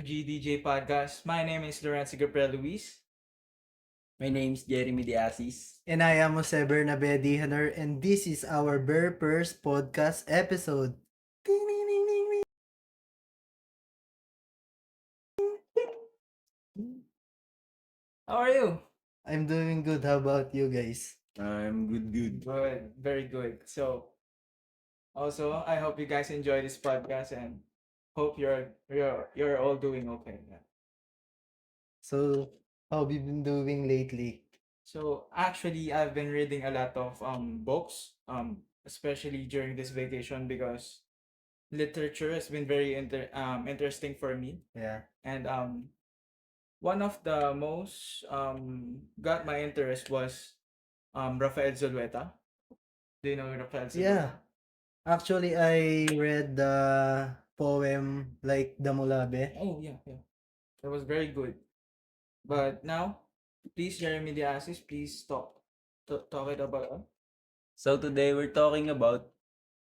to GDJ Podcast. My name is Lorenzo Gabriel Luis. My name's Jeremy De Assis. And I am Jose Bernabe Dihaner, and this is our very first podcast episode. Ding, ding, ding, ding, ding. How are you? I'm doing good. How about you guys? I'm good. Good, very good. So, also, I hope you guys enjoy this podcast and hope you're all doing okay. Yeah. So, how have you been doing lately? So, actually, I've been reading a lot of books, especially during this vacation because literature has been very interesting for me. Yeah. And one of the most got my interest was Rafael Zulueta. Do you know Rafael Yeah. Zulueta? Actually, I read the poem like Damulabe. Oh yeah. That was very good. But now, please Jeremy Diasis, please talk it about. So today we're talking about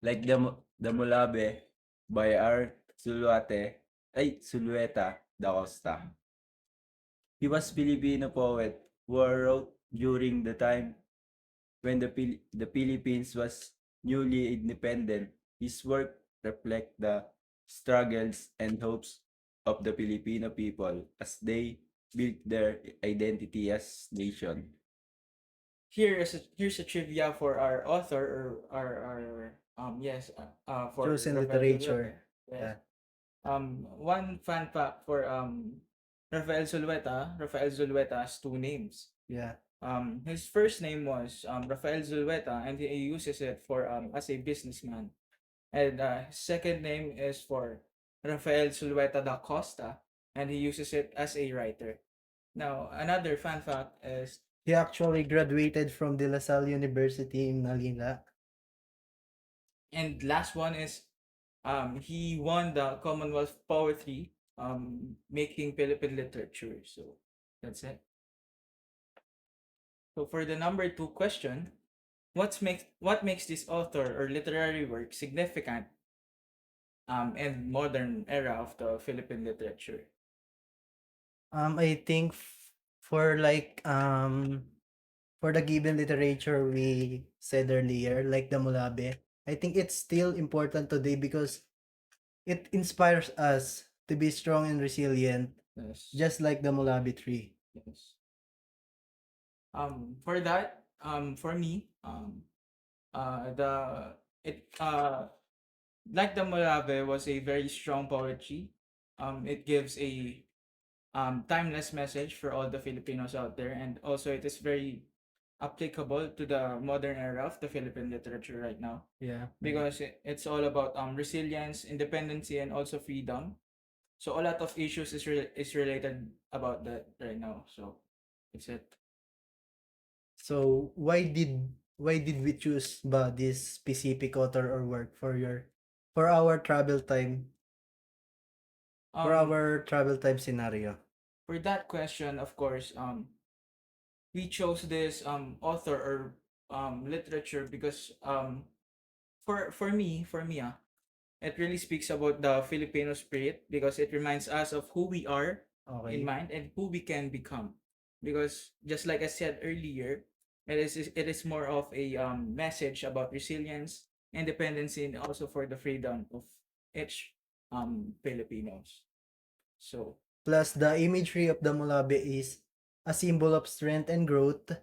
like the Mulabe by Art Zulueta da Costa. He was Filipino poet who wrote during the time when the Philippines was newly independent. His work reflect the struggles and hopes of the Filipino people as they built their identity as nation. Here's a trivia for our author or for Chosen Rafael Zulueta. literature. Yes. Yeah. One fun fact for Rafael Zulueta has two names. Yeah. His first name was Rafael Zulueta, and he uses it for as a businessman. And his second name is for Rafael Zulueta da Costa, and he uses it as a writer. Now, another fun fact is, He actually graduated from De La Salle University in Manila. and last one is, he won the Commonwealth Poetry, making Philippine literature. So that's it. So for the number two question, what makes this author or literary work significant in modern era of the Philippine literature? I think for for the given literature we said earlier, like the Mulabe, I think it's still important today because it inspires us to be strong and resilient, Yes. just like the Mulabe tree. Yes. For that, for me, the it like the Morave was a very strong poetry. It gives a timeless message for all the Filipinos out there, and also it is very applicable to the modern era of the Philippine literature right now Yeah. because it's all about resilience, independency, and also freedom. So a lot of issues is related about that right now. So it's it. So why did we choose this specific author or work for for our travel time Um, scenario? for that question, of course, we chose this author or literature because for me, it really speaks about the Filipino spirit because it reminds us of who we are in Okay. mind and who we can become. Because just like I said earlier, it is more of a message about resilience, independence, and also for the freedom of each Filipinos. So Plus the imagery of the Mulabe is a symbol of strength and growth,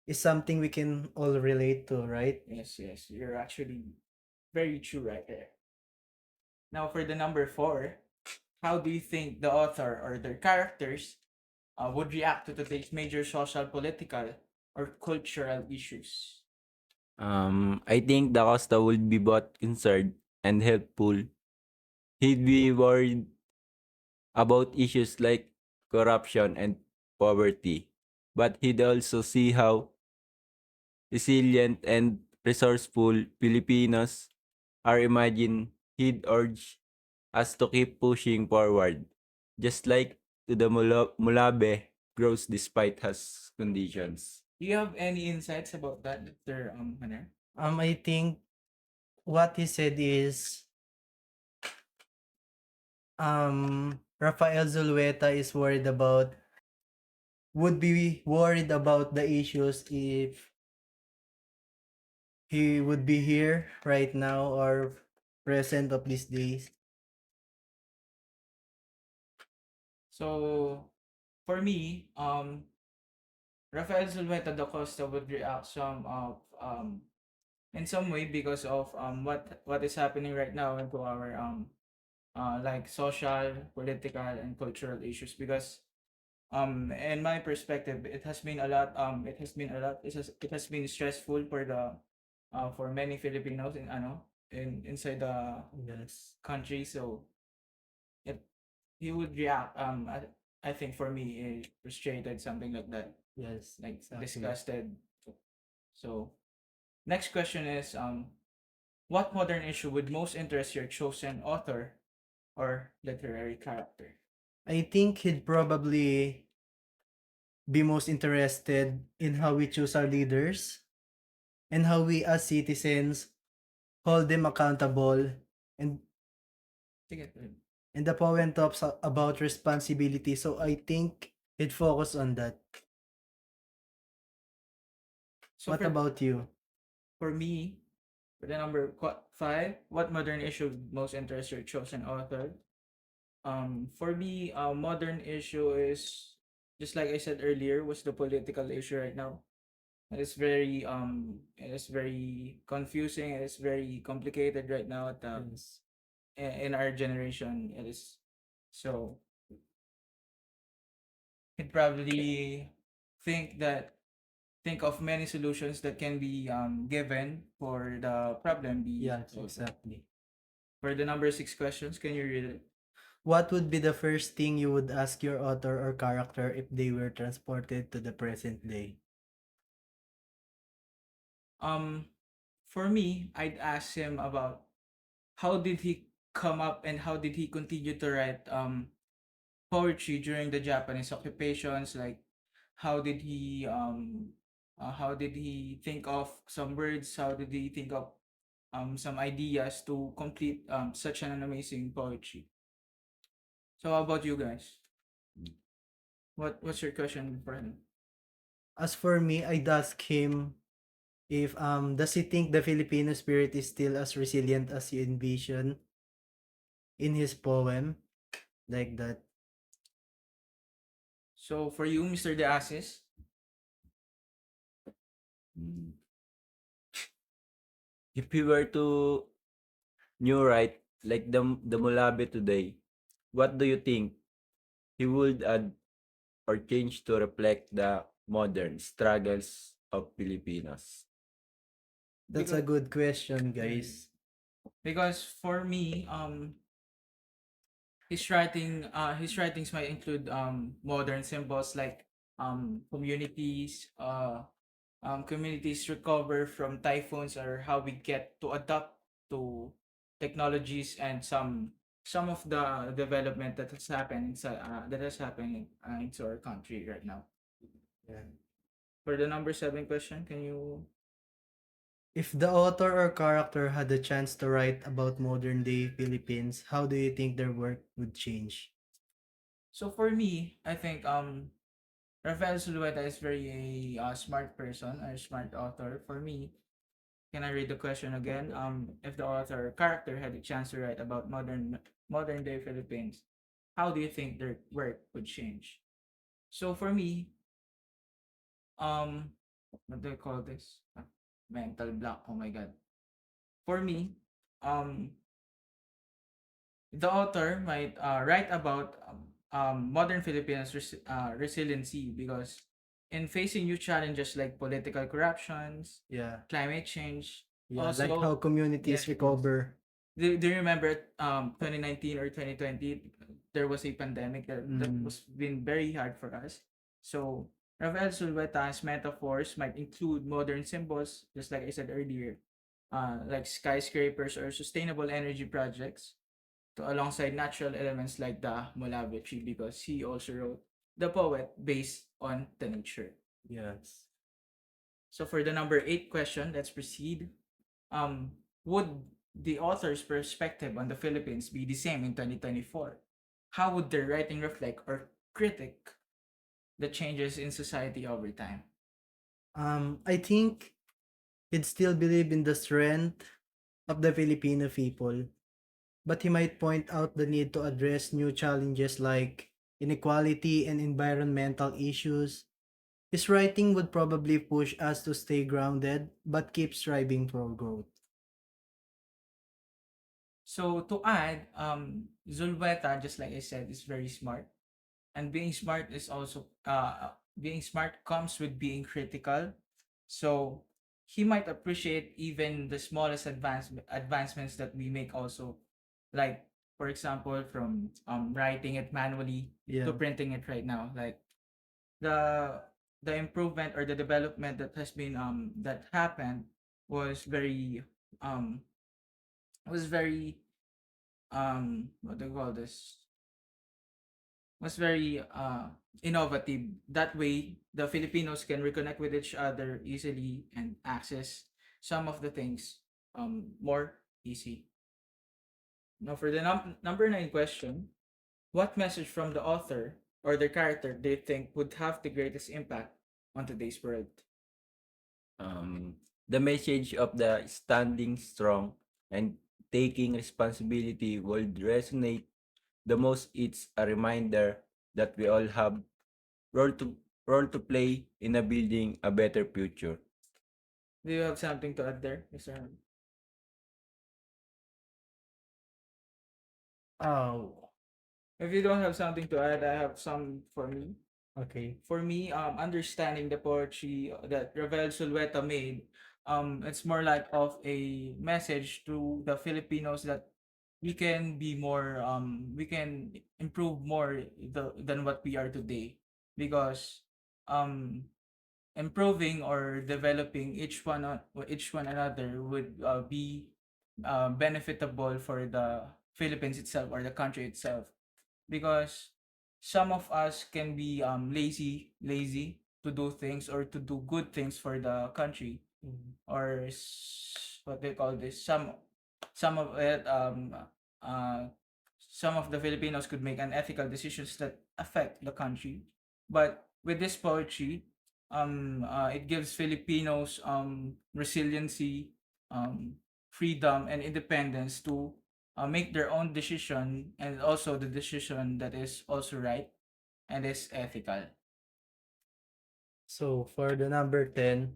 is something we can all relate to, right? yes, you're actually very true right there. Now for the number four, how do you think the author or their characters would react to today's major social, political, or cultural issues? I think Da Costa would be both concerned and helpful. He'd be worried about issues like corruption and poverty, but he'd also see how resilient and resourceful Filipinos are. Imagine he'd urge us to keep pushing forward, just like to the Mulabe grows despite his conditions. Do you have any insights about that, Mr. Haner? I think what he said is Rafael Zulueta is would be worried about the issues if he would be here right now or present of these days. So for me, Rafael Zulveta da Costa would react in some way because of what is happening right now into our like social, political, and cultural issues. Because in my perspective, it has been stressful for the for many Filipinos in inside the Yes. country. So it he would react I think for me frustrated, something like that, Yes. like Exactly. disgusted. So next question is what modern issue would most interest your chosen author or literary character? I think he'd probably be most interested in how we choose our leaders and how we as citizens hold them accountable, and Sige. the poem talks about responsibility, so I think he'd focus on that. So What about you? for me, for the number 5, what modern issue would most interest your chosen author? For me, modern issue is just like I said earlier, was the political issue right now. It is very confusing. It is very complicated right now Yes. in our generation. It is so he'd probably think that think of many solutions that can be given for the problem be Yes, solved. exactly. For the number 6 questions, can you read it? What would be the first thing you would ask your author or character if they were transported to the present day? Um, for me, I'd ask him about how did he come up and how did he continue to write poetry during the Japanese occupations. Like how did he think of some words? How did he think of some ideas to complete such an amazing poetry? So how about you guys? What's your question for him? As for me, I'd ask him if does he think the Filipino spirit is still as resilient as you envision in his poem, like that. So for you, Mr. De Asis. Mm, If we were to new write like the Mulabe today, what do you think he would add or change to reflect the modern struggles of Filipinos? That's a Because good question, guys. because for me, his writings might include modern symbols like communities recover from typhoons, or how we get to adapt to technologies, and some of the development that has happened into our country right now. Yeah. For the number 7 question, can you? If the author or character had the chance to write about modern day Philippines, how do you think their work would change? So for me, I think Rafael Zulueta is very a smart person, a smart author. For me, can I read the question again? If the author or character had a chance to write about modern day Philippines, how do you think their work would change? So for me, um, what do I call this? Mental block. Oh my god. For me, um, the author might write about modern Filipinos' resiliency, because in facing new challenges like political corruptions, Yeah. climate change, Yeah, like how also communities yes. recover. Do you remember 2019 or 2020, there was a pandemic that Mm. was been very hard for us. So Rafael Sulveta's metaphors might include modern symbols, just like I said earlier, like skyscrapers or sustainable energy projects, to alongside natural elements like the Molave tree, because he also wrote the poet based on the nature. Yes. So for the number 8 question, let's proceed. Would the author's perspective on the Philippines be the same in 2024? how would their writing reflect or critic the changes in society over time? I think he'd still believe in the strength of the Filipino people, but he might point out the need to address new challenges like inequality and environmental issues. His writing would probably push us to stay grounded but keep striving for growth. So to add, Zulweta, just like I said, is very smart, and being smart is also being smart comes with being critical. So he might appreciate even the smallest advancements that we make also, like for example from writing it manually to Yeah. printing it right now, like the the improvement or the development that has been that happened was very um was very what do you call this, was very innovative. That way, the Filipinos can reconnect with each other easily and access some of the things more easy. Now, for the number nine question, what message from the author or the character do you think would have the greatest impact on today's world? The message of the standing strong and taking responsibility will resonate the most. It's a reminder that we all have role to role to play in a building a better future. Do you have something to add there, Mr. Herman? Oh, If you don't have something to add, I have some for me. okay. For me, understanding the poetry that Ravel Sulweta made, it's more like of a message to the Filipinos that we can be more, we can improve more than what we are today, because um, improving or developing each one another would be benefitable for the Philippines itself or the country itself, because some of us can be lazy to do things or to do good things for the country, or what they call this, some of it uh some of the Filipinos could make unethical decisions that affect the country. But with this poetry, it gives Filipinos resiliency, um freedom and independence to make their own decision, and also the decision that is also right and is ethical. So for the number 10,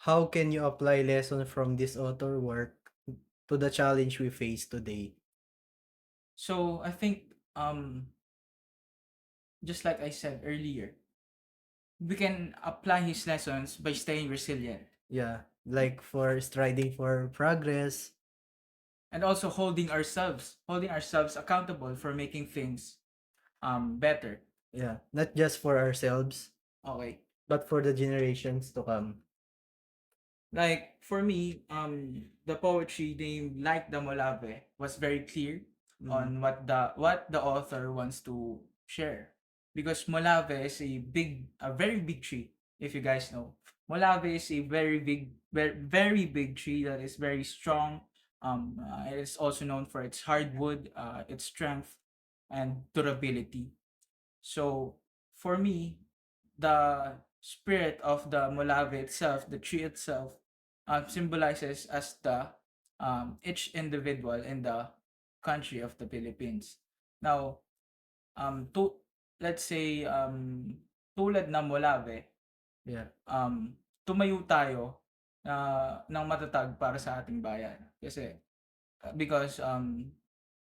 how can you apply lessons from this author work to the challenge we face today? So I think just like I said earlier, we can apply his lessons by staying resilient Yeah, like for striding for progress. and also holding ourselves accountable for making things better. Yeah, not just for ourselves, Okay. but for the generations to come. Like for me, the poetry named Like the Molave was very clear Mm. on what the author wants to share. Because Molave is a very big tree, if you guys know. Molave is a very big tree that is very strong. It is also known for its hardwood, its strength, and durability. So for me, the spirit of the Molave itself, the tree itself, symbolizes as the each individual in the country of the Philippines. Now, to let's say tulad ng Molave, Yeah. tumayo tayo ng matatag para sa ating bayan. Kasi because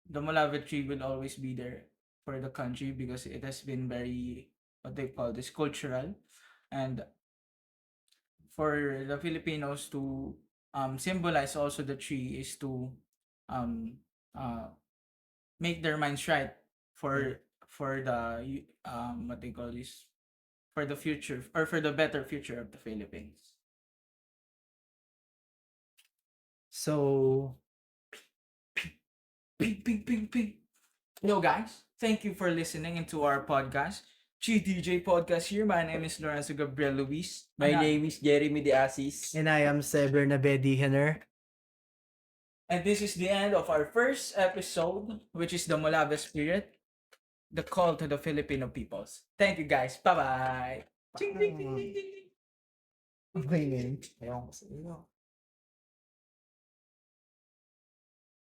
the Molave tree will always be there for the country, because it has been very, what they call this, cultural, and for the Filipinos to symbolize also the tree is to um uh make their minds right Yeah. for the what they call this, for the future or for the better future of the Philippines. So Ping ping ping ping. Hello guys, thank you for listening into our podcast. GDJ Podcast here. My name is Lorenzo Gabriel Luis. My name is Jeremy De Asis. and I am Sever Nabedi Henner. And this is the end of our first episode, which is the Molave Spirit. the call to the Filipino peoples. Thank you guys. Bye-bye. Ching, ching, ching, ching, ching, ching. Okay, man. Ewan ko sa iyo.